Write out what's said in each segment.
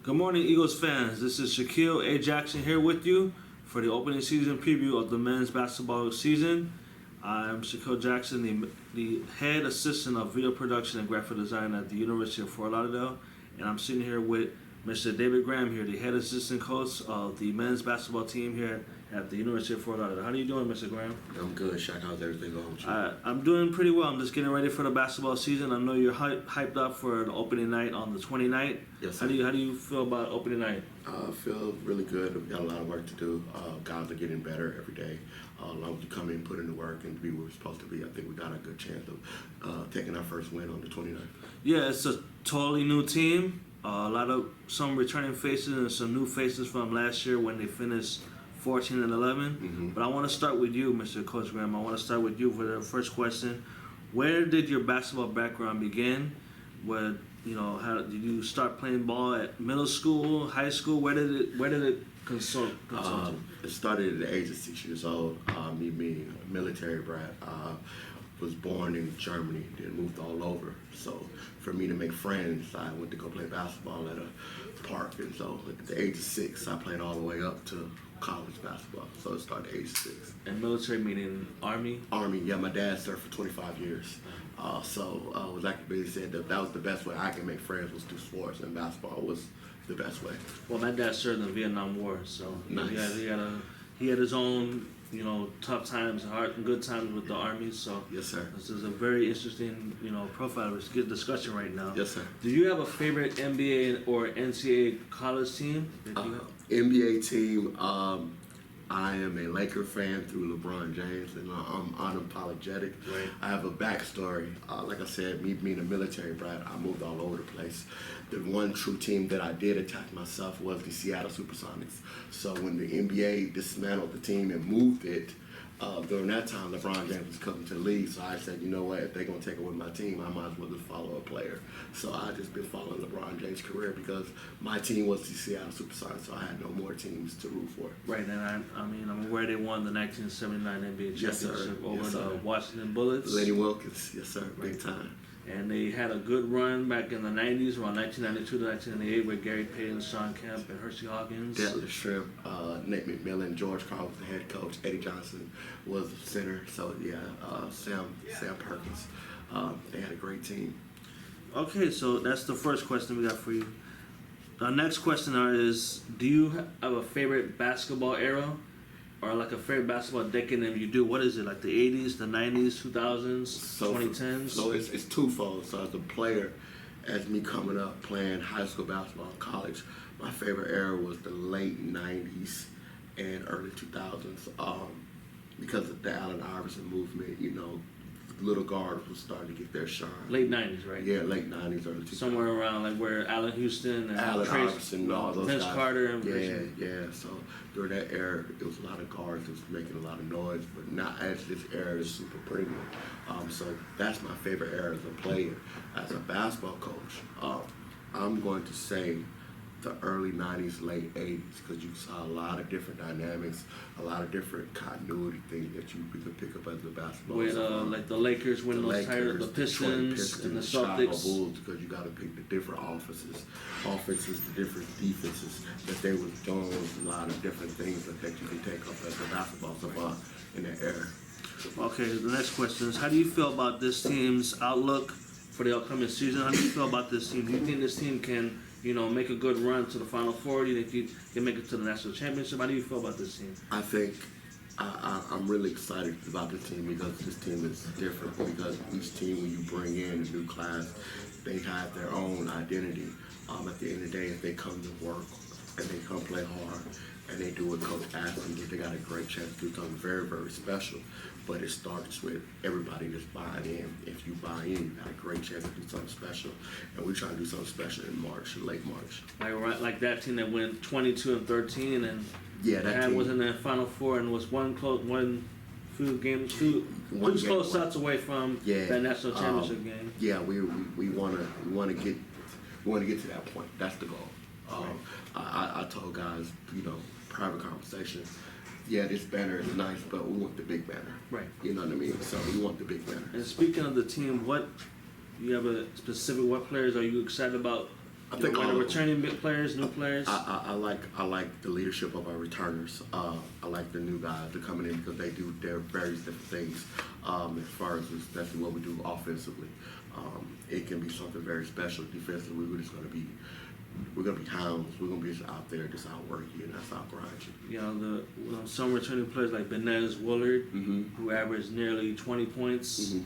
Good morning, Eagles fans. This is Shaquille A. Jackson here with you for the opening season preview of the men's basketball season. I'm Shaquille Jackson, the head assistant of video production and graphic design at the University of Fort Lauderdale, and I'm sitting here with Mr. David Graham here, the head assistant coach of the men's basketball team here at the University of Fort Lauderdale. How are you doing, Mr. Graham? I'm good, Shaq. How's everything going with you? I'm doing pretty well. I'm just getting ready for the basketball season. I know you're hyped up for the opening night on the 29th. Yes, sir. How do you feel about opening night? I feel really good. We've got a lot of work to do. Guys are getting better every day. As long as you come in, put in the work, and be where we're supposed to be, I think we got a good chance of taking our first win on the 29th. Yeah, it's a totally new team. Some returning faces and some new faces from last year when they finished 14 and 11. Mm-hmm. But I want to start with you, Mr. Coach Graham. I want to start with you for the first question. Where did your basketball background begin? How did you start playing ball at middle school, high school? Where did it consult? It started at the age of 6 years old. Me being a military brat. Was born in Germany, then moved all over. So for me to make friends, I went to go play basketball at a park. And so at the age of 6, I played all the way up to college basketball. So it started at age 6. And military meaning Army? Army, yeah. My dad served for 25 years. Like Billy said, that was the best way I can make friends was through sports, and basketball was the best way. Well, my dad served in the Vietnam War, so nice. he had his own tough times, hard and good times with the Army. So yes, sir. This is a very interesting profile. It's a good discussion right now. Yes, sir. Do you have a favorite NBA or NCAA college team? NBA team. I am a Laker fan through LeBron James, and I'm unapologetic. Right. I have a backstory. Like I said, me being a military brat, I moved all over the place. The one true team that I did attach myself was the Seattle Supersonics. So when the NBA dismantled the team and moved it, during that time, LeBron James was coming to the league, so I said, you know what, if they're going to take away my team, I might as well just follow a player. So I just been following LeBron James' career because my team was the Seattle Supersonics, so I had no more teams to root for. Right, and I'm aware they won the 1979 NBA championship over the Washington Bullets. Lenny Wilkins, yes, sir, right. Big time. And they had a good run back in the 90s, around 1992 to 1998, with Gary Payton, Sean Kemp, and Hershey Hawkins. Detlef Schrempf, Nate McMillan, George Carl was the head coach, Eddie Johnson was the center. So yeah, Sam Perkins. They had a great team. Okay, so that's the first question we got for you. Our next question is: do you have a favorite basketball era? Or like a favorite basketball decade, and if you do, what is it? Like the 80s, the 90s, 2000s, 2010s? So it's twofold. So as a player, as me coming up playing high school basketball in college, my favorite era was the late 90s and early 2000s. Because of the Allen Iverson movement, little guards was starting to get their shine. Late 90s, right? Yeah, late 90s, early 2000s. Somewhere around like where Allen Houston and Iverson and all those Vince guys. Carter and Yeah. So during that era, it was a lot of guards that was making a lot of noise, but not as this era is super premium. So that's my favorite era as a player. As a basketball coach, I'm going to say the early 90s, late 80s, because you saw a lot of different dynamics, a lot of different continuity things that you could pick up as a basketball. With like the Lakers winning those titles, the Pistons, and the Celtics. Bulls, because you got to pick the different offenses, the different defenses that they were doing. A lot of different things that you can take up as a basketball savant in that era. Okay, the next question is: how do you feel about this team's outlook for the upcoming season? How do you feel about this team? Do you think this team can make a good run to the Final Four? Do you think you can make it to the national championship? How do you feel about this team? I think I'm really excited about this team because this team is different. Because each team, when you bring in a new class, they have their own identity. At the end of the day, if they come to work and they come play hard and they do what Coach asks them, they got a great chance to do something very, very special. But it starts with everybody just buying in. If you buy in, you got a great chance to do something special. And we try to do something special in March, late March. Like that team that went 22-13 and that team was in the Final Four and was two close shots away from that national championship game. Yeah, we want to get to that point. That's the goal. I told guys, private conversation. Yeah, this banner is nice, but we want the big banner. Right. You know what I mean? So we want the big banner. And speaking of the team, what players are you excited about I think whether all returning players, new players. I like the leadership of our returners. I like the new guys that are coming in because they do their various different things. As far as especially what we do offensively, it can be something very special. Defensively, we're gonna be hounds. We're gonna be just out there, just outwork you, and that's outgrind you. Some returning players like Benez Willard, Mm-hmm. who averaged nearly 20 points. Mm-hmm.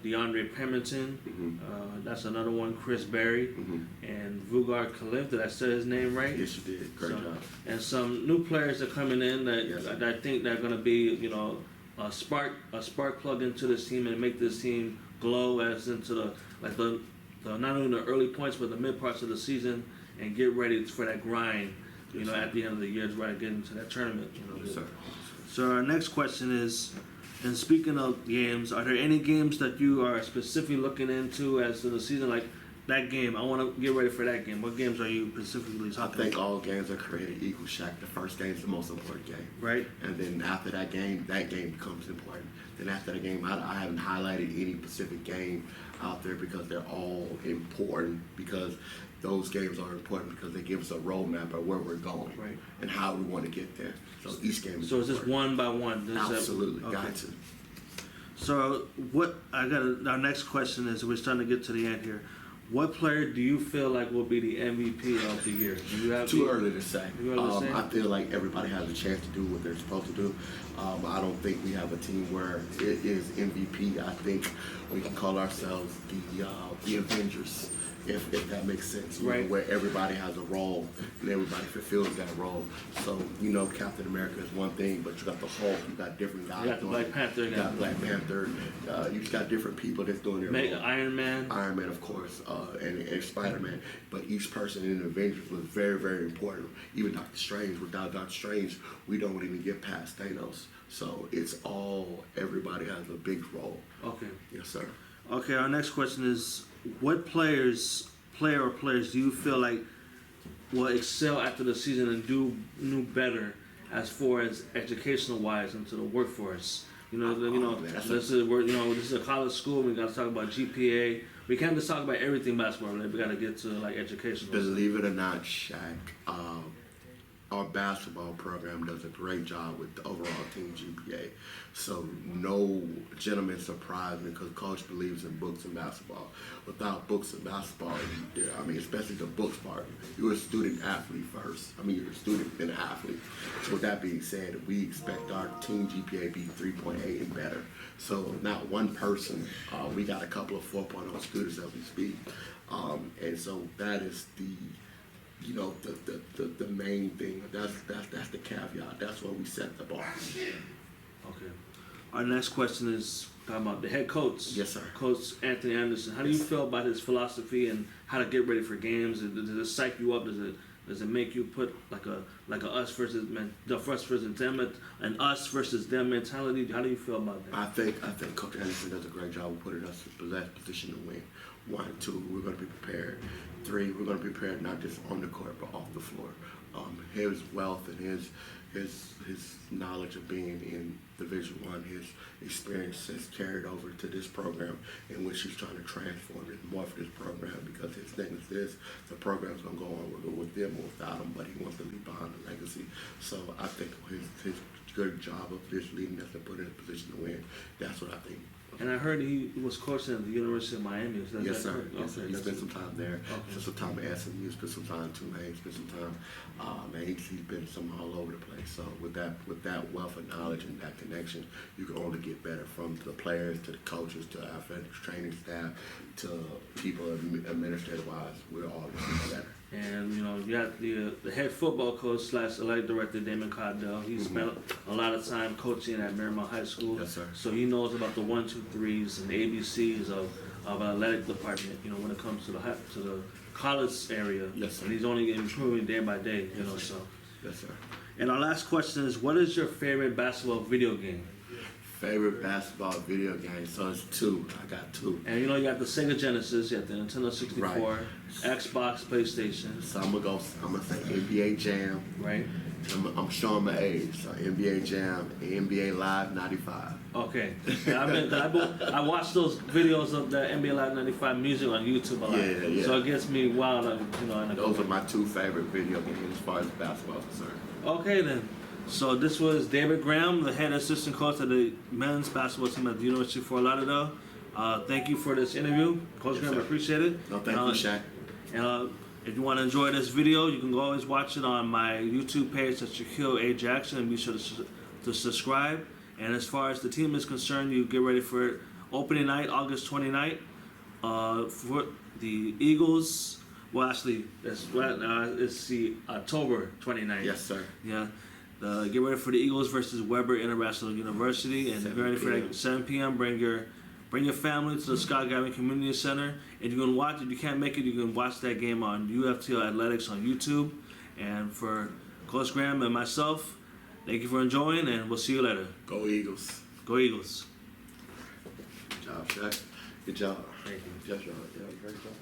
DeAndre Pemberton, Mm-hmm. that's another one. Chris Berry, Mm-hmm. and Vugar Khalif. Did I say his name right? Yes, you did. Great job. And some new players are coming in that Yes. I think they're going to be, a spark plug into this team and make this team glow as into the not only the early points but the mid parts of the season and get ready for that grind. Yes, At the end of the year, to try to get into that tournament. Yes, sir. So our next question is, and speaking of games, are there any games that you are specifically looking into as to the season? Like that game, I want to get ready for that game. What games are you specifically I talking think about? all games are created equal, Shaq. The first game is the most important game. Right? And then after that game becomes important. Then after the game, I haven't highlighted any specific game out there because they're all important because those games are important because they give us a roadmap of where we're going Right. and how we want to get there. So each game is So is this important. one by one? Absolutely, Okay. got to. So our next question is, we're starting to get to the end here. What player do you feel like will be the MVP of the year? Do you have Too early to say. Too early to say? I feel like everybody has a chance to do what they're supposed to do. I don't think we have a team where it is MVP. I think we can call ourselves the Avengers, if that makes sense. Right. Where everybody has a role and everybody fulfills that role. So Captain America is one thing, but you got the Hulk, you got different guys. You got the doing Black it. Panther You guy. got Black Panther. You just got different people that's doing their role. Iron Man? Iron Man, of course, and Spider-Man. But each person in the Avengers was very, very important. Even Doctor Strange. Without Doctor Strange, we don't even get past Thanos. So everybody has a big role. Okay. Yes, sir. Okay, our next question is, what player or players do you feel like will excel after the season and do better as far as educational wise into the workforce? Man, this is a college school. We got to talk about GPA. We can't just talk about everything basketball. Right? We got to get to like educational. Believe it or not, Shaq, our basketball program does a great job with the overall team GPA. So no gentleman surprised me because coach believes in books and basketball. Without books and basketball, especially the books part, you're a student athlete first. You're a student and an athlete. So with that being said, we expect our team GPA to be 3.8 and better. So not one person. We got a couple of 4.0 students as we speak. And so that is the main thing. That's the caveat. That's where we set the bar. Okay. Our next question is talking about the head coach. Yes, sir. Coach Anthony Anderson. How do you feel about his philosophy and how to get ready for games? Does it psych you up? Does it make you put like a us versus them and us versus them mentality? How do you feel about that? I think Coach Anderson does a great job of putting us in the best position to win. 1, 2, we're going to be prepared. 3, we're going to be prepared not just on the court but off the floor. His wealth and his knowledge of being in Division I, his experience has carried over to this program in which he's trying to transform it more for this program because his thing is this: the program's going to go on with them or without him, but he wants to leave behind a legacy. So I think his good job of just leading us and putting us in a position to win, that's what I think. And I heard he was coaching at the University of Miami. Yes, sir. Yes, sir. He Okay. spent some time there. Okay. Spent some time at SMU. Spent some time in Tulane. Spent some time. He's been some all over the place. So with that wealth of knowledge and that connection, you can only get better from the players to the coaches to our athletic training staff to people administrative wise. We're all getting better. And you got the head football coach / athletic director Damon Cardell. He spent a lot of time coaching at Marymount High School. Yes, sir. So he knows about the 1, 2, 3s and the ABCs of an athletic department. When it comes to the college area. Yes, sir. And he's only improving day by day. Yes, So. sir. Yes, sir. And our last question is, what is your favorite basketball video game? Favorite basketball video game? So it's 2. I got 2. And you got the Sega Genesis, you got the Nintendo 64, Right. Xbox, PlayStation, So I'm gonna say NBA Jam. right? I'm showing my age. So NBA Jam, NBA Live 95. Okay. I watch those videos of the NBA Live 95 music on YouTube a lot. Yeah. So it gets me wild, Those are my two favorite video games as far as basketball is concerned. Okay then. So this was David Graham, the head assistant coach of the men's basketball team at the University of Fort Lauderdale. Thank you for this interview, Coach Yes, Graham. I sir. appreciate it. No, thank you, Shaq. And if you want to enjoy this video, you can always watch it on my YouTube page at Shaquille A. Jackson, and be sure to subscribe. And as far as the team is concerned, you get ready for it. Opening night, August 29th, for the Eagles. Well, actually, it's the October 29th. Yes, sir. Yeah. Get ready for the Eagles versus Weber International University, and get ready for that 7 p.m. Bring your family to the Scott Gavin Community Center. If you can watch, if you can't make it, you can watch that game on UFTL Athletics on YouTube. And for Coach Graham and myself, thank you for enjoying, and we'll see you later. Go Eagles. Go Eagles. Good job, Shaq. Good job. Thank you. Good job. Yeah, great job.